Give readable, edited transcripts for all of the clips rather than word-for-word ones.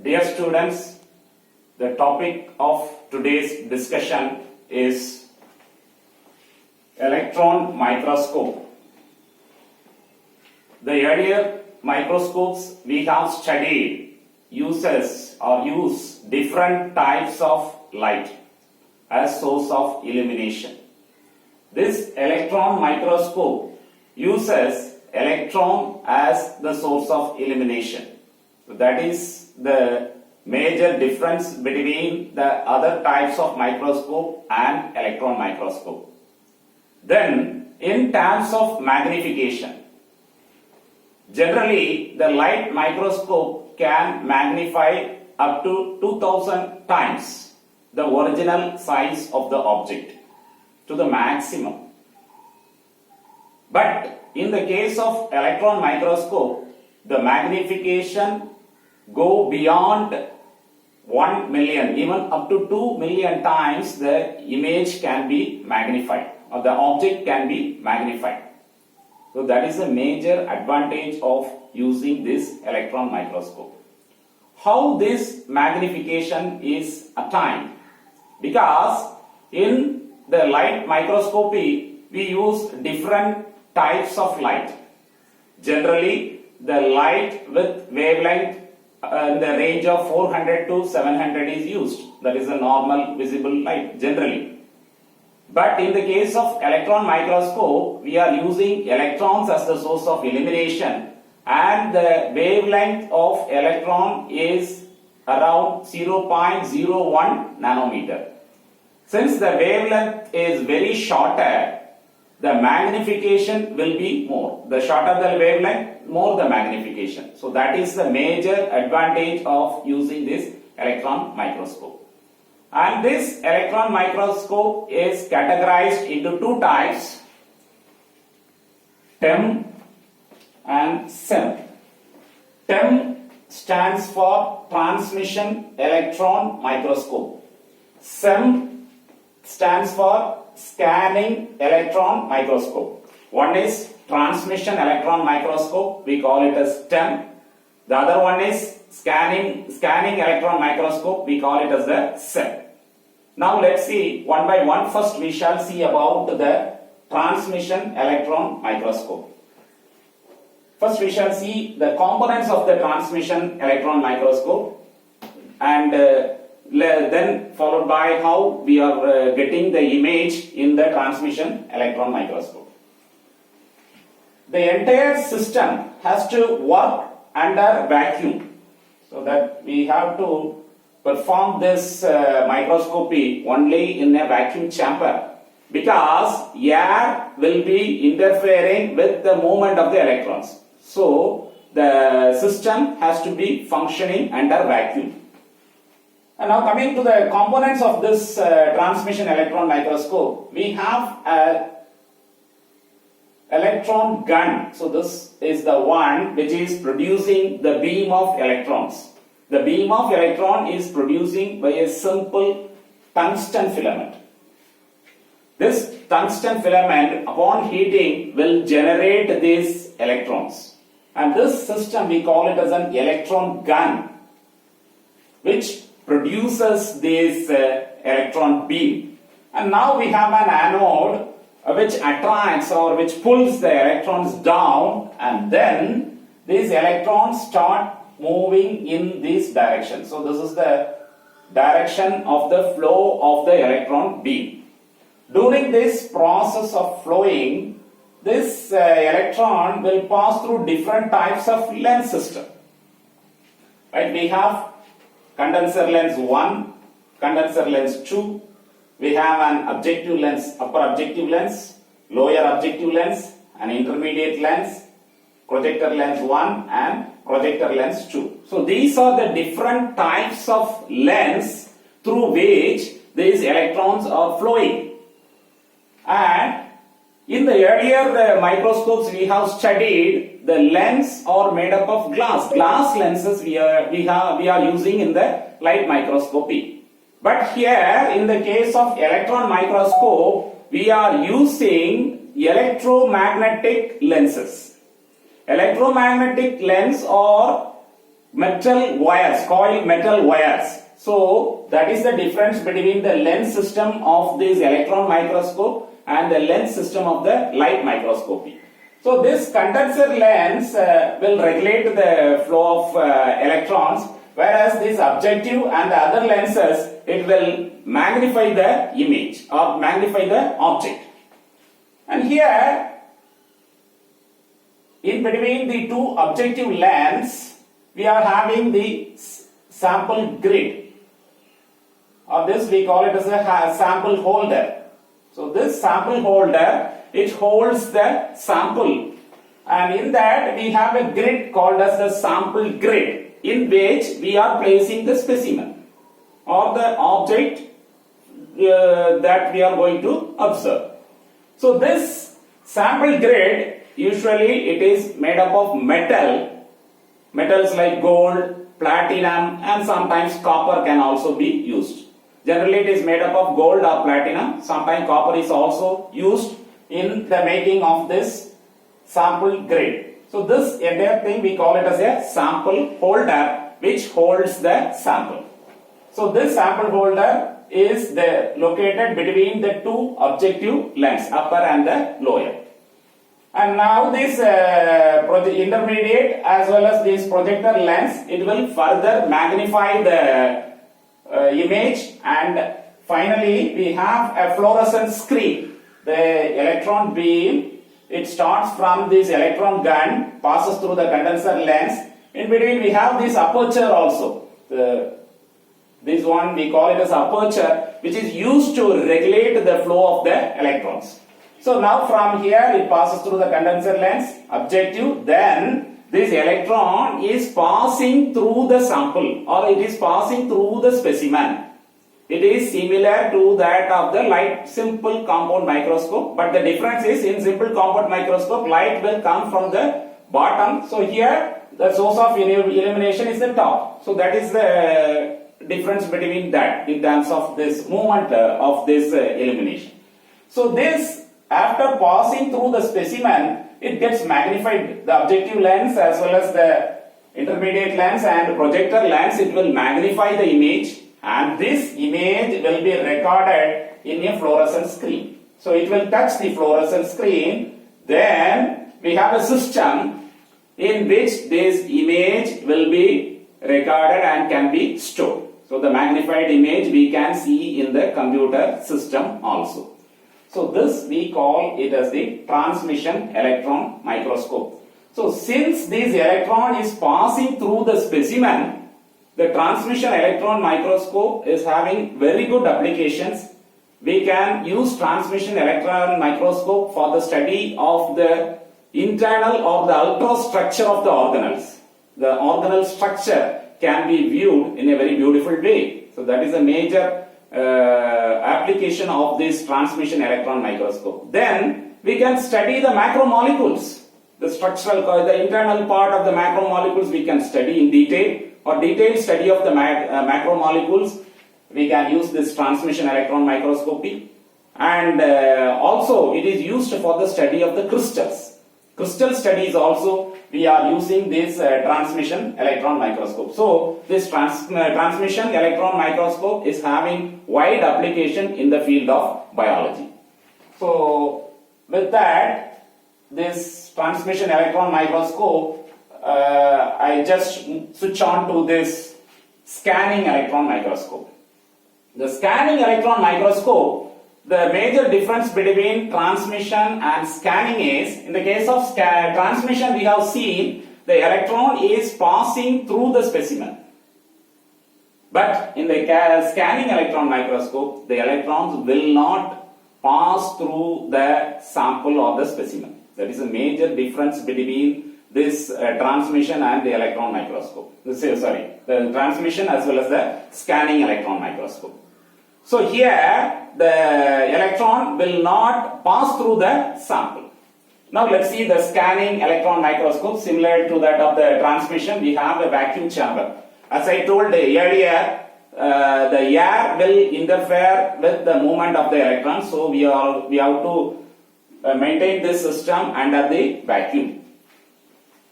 Dear students, the topic of today's discussion is electron microscope. The earlier microscopes we have studied use different types of light as source of illumination. This electron microscope uses electron as the source of illumination. So that is the major difference between the other types of microscope and electron microscope. Then, in terms of magnification, generally the light microscope can magnify up to 2000 times the original size of the object to the maximum. But in the case of electron microscope, the magnification go beyond 1 million, even up to 2 million times the image can be magnified or the object can be magnified. So that is a major advantage of using this electron microscope. How this magnification is attained? Because in the light microscopy we use different types of light. Generally the light with wavelength in the range of 400 to 700 is used. That is a normal visible light generally. But in the case of electron microscope, we are using electrons as the source of illumination, and the wavelength of electron is around 0.01 nanometer. Since the wavelength is very shorter, the magnification will be more. The shorter the wavelength, more the magnification. So that is the major advantage of using this electron microscope. And this electron microscope is categorized into two types, TEM and SEM. TEM stands for transmission electron microscope. SEM stands for scanning electron microscope. One is transmission electron microscope, we call it as TEM. The other one is scanning electron microscope, we call it as the SEM. Now let's see one by one. First we shall see about the transmission electron microscope. First we shall see the components of the transmission electron microscope, and then followed by how we are getting the image in the transmission electron microscope. The entire system has to work under vacuum, so that we have to perform this microscopy only in a vacuum chamber, because air will be interfering with the movement of the electrons. So the system has to be functioning under vacuum. And now coming to the components of this transmission electron microscope, we have a electron gun. So this is the one which is producing the beam of electrons. The beam of electron is producing by a simple tungsten filament. This tungsten filament upon heating will generate these electrons. And this system we call it as an electron gun, which produces this electron beam. And now we have an anode which attracts or which pulls the electrons down, and then these electrons start moving in this direction. So this is the direction of the flow of the electron beam. During this process of flowing, this electron will pass through different types of lens system. Right? We have condenser lens 1, condenser lens 2, we have an objective lens, upper objective lens, lower objective lens, an intermediate lens, projector lens 1 and projector lens 2. So these are the different types of lens through which these electrons are flowing. And in the earlier microscopes we have studied, the lens are made up of glass. Glass lenses we are using in the light microscopy. But here in the case of electron microscope, we are using electromagnetic lenses. Electromagnetic lens are metal wires, coiled metal wires. So that is the difference between the lens system of this electron microscope and the lens system of the light microscopy. So this condenser lens will regulate the flow of electrons, whereas this objective and the other lenses, it will magnify the image or magnify the object. And here, in between the two objective lens, we are having the sample grid, or this we call it as a sample holder. So this sample holder, it holds the sample, and in that we have a grid called as the sample grid, in which we are placing the specimen or the object that we are going to observe. So this sample grid, usually it is made up of metals like gold, platinum, and sometimes copper can also be used. Generally it is made up of gold or platinum. Sometimes copper is also used in the making of this sample grid. So this entire thing we call it as a sample holder, which holds the sample. So this sample holder is located between the two objective lens, upper and the lower. And now this intermediate as well as this projector lens, it will further magnify the image, and finally we have a fluorescent screen. The electron beam, it starts from this electron gun, passes through the condenser lens. In between we have this aperture also. This one we call it as aperture, which is used to regulate the flow of the electrons. So now from here it passes through the condenser lens, objective, then this electron is passing through the sample, or it is passing through the specimen. It is similar to that of the light simple compound microscope, but the difference is in simple compound microscope light will come from the bottom. So here the source of illumination is the top. So that is the difference between that in terms of this movement of this illumination. So this, after passing through the specimen, it gets magnified. The objective lens as well as the intermediate lens and projector lens, it will magnify the image, and this image will be recorded in a fluorescent screen. So it will touch the fluorescent screen. Then we have a system in which this image will be recorded and can be stored. So the magnified image we can see in the computer system also. So this we call it as the transmission electron microscope. So since this electron is passing through the specimen, the transmission electron microscope is having very good applications. We can use transmission electron microscope for the study of the internal or the outer structure of the organelles. The organelle structure can be viewed in a very beautiful way. So that is a major application of this transmission electron microscope. Then we can study the macromolecules. The structural, the internal part of the macromolecules we can study in detail, or detailed study of the macromolecules. We can use this transmission electron microscopy, and also it is used for the study of the crystals. Crystal studies also we are using this transmission electron microscope. So this transmission electron microscope is having wide application in the field of biology. So with that, this transmission electron microscope, I just switch on to this scanning electron microscope. The scanning electron microscope, the major difference between transmission and scanning is, in the case of transmission we have seen the electron is passing through the specimen. But in the scanning electron microscope, the electrons will not pass through the sample or the specimen. That is a major difference between this transmission and the electron microscope. The transmission as well as the scanning electron microscope. So here the electron will not pass through the sample. Now let's see the scanning electron microscope. Similar to that of the transmission, we have a vacuum chamber. As I told earlier, the air will interfere with the movement of the electron. So we have to maintain this system under the vacuum.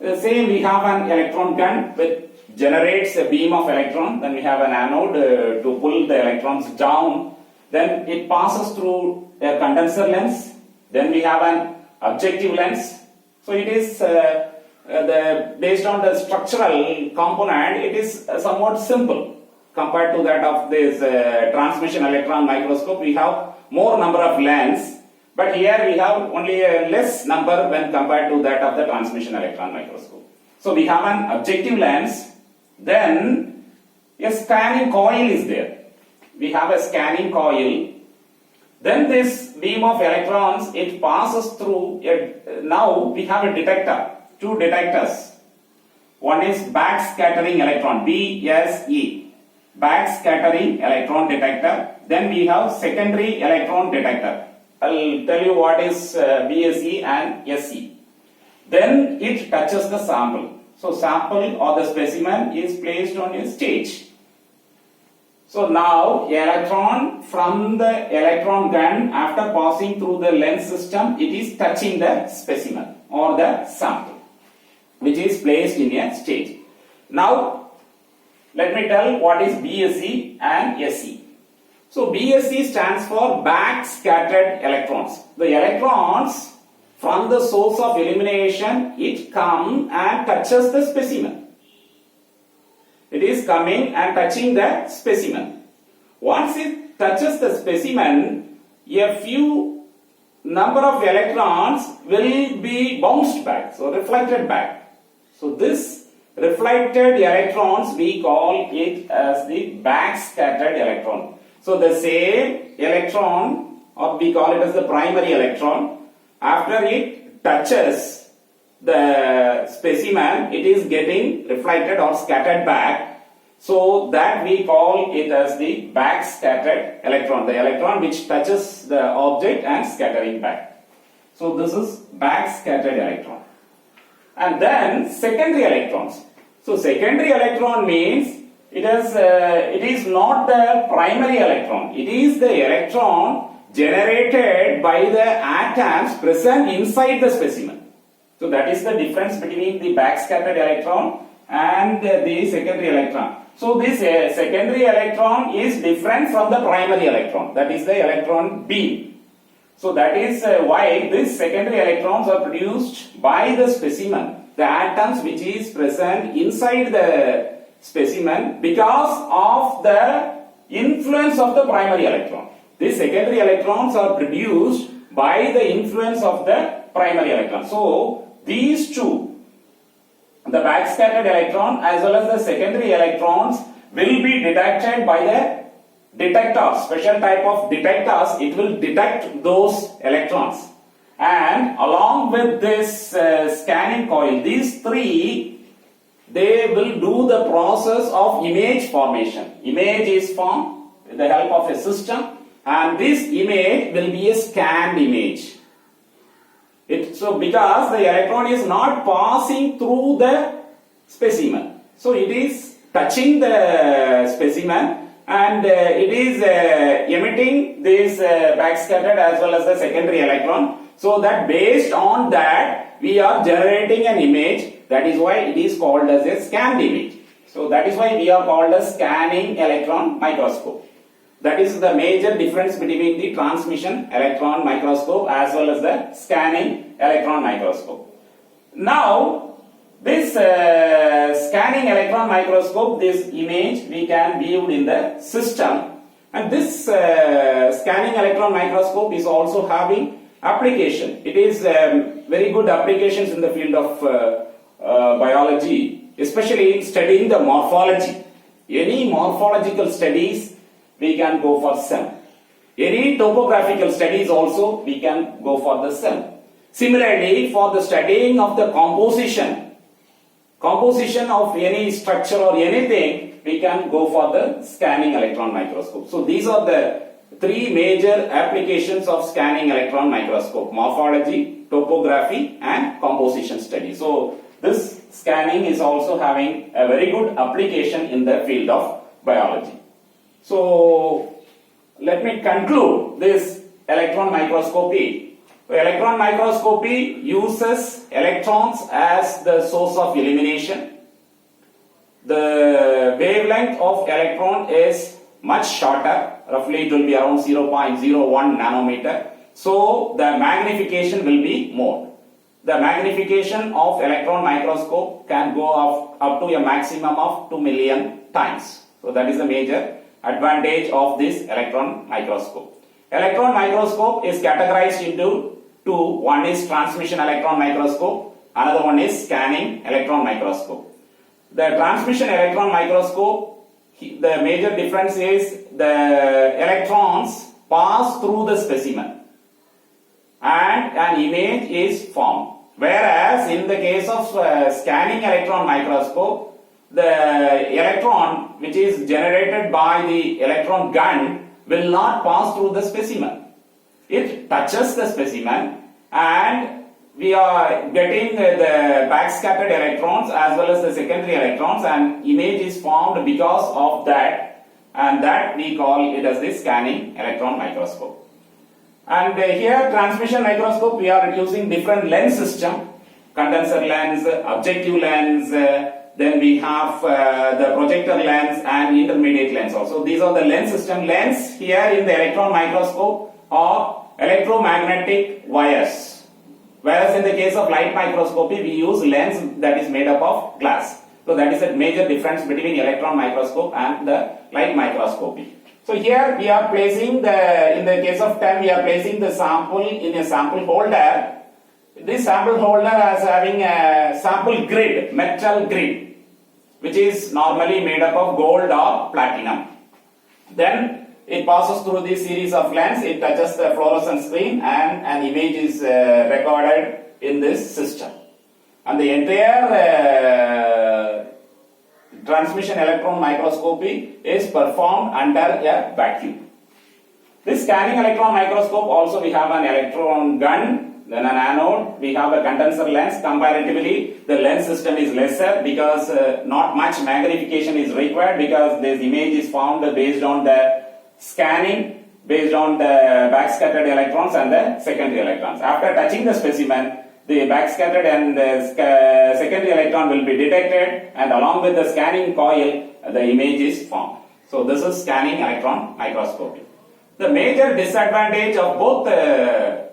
The same, we have an electron gun with generates a beam of electron. Then we have an anode to pull the electrons down. Then it passes through a condenser lens. Then we have an objective lens. So it is based on the structural component, it is somewhat simple compared to that of this transmission electron microscope. We have more number of lens, but here we have only a less number when compared to that of the transmission electron microscope. So we have an objective lens, then a scanning coil is there. We have a scanning coil. Then this beam of electrons, it passes through, now we have a detector, two detectors. One is backscattering electron, BSE, backscattering electron detector. Then we have secondary electron detector. I'll tell you what is BSE and SE. Then it touches the sample. So sample or the specimen is placed on a stage. So now electron from the electron gun, after passing through the lens system, it is touching the specimen or the sample, which is placed in a stage. Now let me tell what is BSE and SE. So BSE stands for backscattered electrons. The electrons from the source of illumination, it comes and touches the specimen. It is coming and touching the specimen. Once it touches the specimen, a few number of electrons will be bounced back, so reflected back. So this reflected electrons, we call it as the backscattered electron. So the same electron, or we call it as the primary electron, after it touches the specimen, it is getting reflected or scattered back. So that we call it as the backscattered electron, the electron which touches the object and scattering back. So this is backscattered electron. And then secondary electrons. So secondary electron means it is not the primary electron. It is the electron generated by the atoms present inside the specimen. So that is the difference between the backscattered electron and the secondary electron. So this secondary electron is different from the primary electron. That is the electron beam. So that is why these secondary electrons are produced by the specimen, the atoms which is present inside the specimen, because of the influence of the primary electron. These secondary electrons are produced by the influence of the primary electron. So these two, the backscattered electron as well as the secondary electrons, will be detected by the detectors, special type of detectors. It will detect those electrons, and along with this scanning coil, these three, they will do the process of image formation. Image is formed with the help of a system, and this image will be a scanned image. So because the electron is not passing through the specimen, so it is touching the specimen, and it is emitting this backscattered as well as the secondary electron, so that based on that we are generating an image. That is why it is called as a scanned image. So that is why we are called as scanning electron microscope. That is the major difference between the transmission electron microscope as well as the scanning electron microscope. Now this scanning electron microscope, this image we can view in the system, and this scanning electron microscope is also having application. It is very good applications in the field of biology, especially in studying the morphology. Any morphological studies we can go for SEM. Any topographical studies also we can go for the SEM. Similarly, for the studying of the composition of any structure or anything, we can go for the scanning electron microscope. So these are the three major applications of scanning electron microscope: morphology, topography, and composition study. So this scanning is also having a very good application in the field of biology. So let me conclude this electron microscopy. Electron microscopy uses electrons as the source of illumination. the wavelength of electron is much shorter, roughly it will be around 0.01 nanometer. So the magnification will be more. The magnification of electron microscope can go up to a maximum of 2 million times. So that is the major advantage of this electron microscope. Electron microscope is categorized into two. One is transmission electron microscope, another one is scanning electron microscope. The transmission electron microscope, the major difference is the electrons pass through the specimen and an image is formed. Whereas in the case of scanning electron microscope, the electron which is generated by the electron gun will not pass through the specimen. It touches the specimen and we are getting the backscattered electrons as well as the secondary electrons, and image is formed because of that, and that we call it as the scanning electron microscope. And here transmission microscope, we are using different lens system, condenser lens, objective lens, then we have the projector lens and intermediate lens also. These are the lens system. Lens here in the electron microscope are electromagnetic wires. Whereas in the case of light microscopy, we use lens that is made up of glass. So that is a major difference between electron microscope and the light microscopy. So here we are placing in the case of TEM, we are placing the sample in a sample holder. This sample holder is having a sample grid, metal grid, which is normally made up of gold or platinum. Then it passes through this series of lens, it touches the fluorescent screen and an image is recorded in this system. And the entire transmission electron microscopy is performed under a vacuum. This scanning electron microscope also we have an electron gun, then an anode, we have a condenser lens. Comparatively, the lens system is lesser because not much magnification is required because this image is formed based on the scanning, based on the backscattered electrons and the secondary electrons. After touching the specimen, the backscattered and the secondary electron will be detected, and along with the scanning coil, the image is formed. So this is scanning electron microscopy. The major disadvantage of both the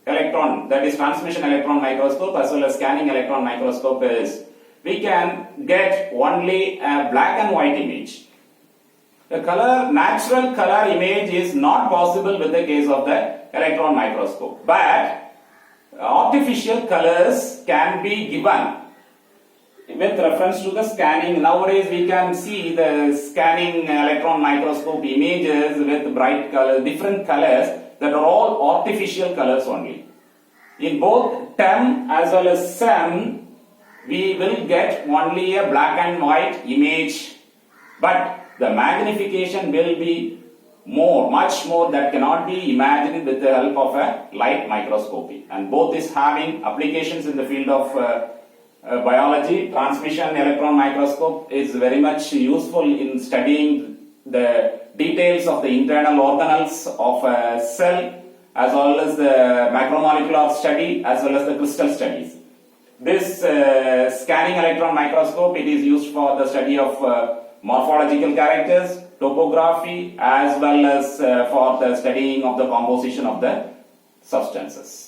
electron, that is transmission electron microscope as well as scanning electron microscope, is we can get only a black and white image. The natural color image is not possible with the case of the electron microscope, but artificial colors can be given with reference to the scanning. Nowadays we can see the scanning electron microscope images with bright colors, different colors that are all artificial colors only. In both TEM as well as SEM, we will get only a black and white image, but the magnification will be much more that cannot be imagined with the help of a light microscopy. And both is having applications in the field of biology. Transmission electron microscope is very much useful in studying the details of the internal organelles of a cell, as well as the macromolecular study, as well as the crystal studies. This scanning electron microscope, it is used for the study of morphological characters, topography, as well as for the studying of the composition of the substances.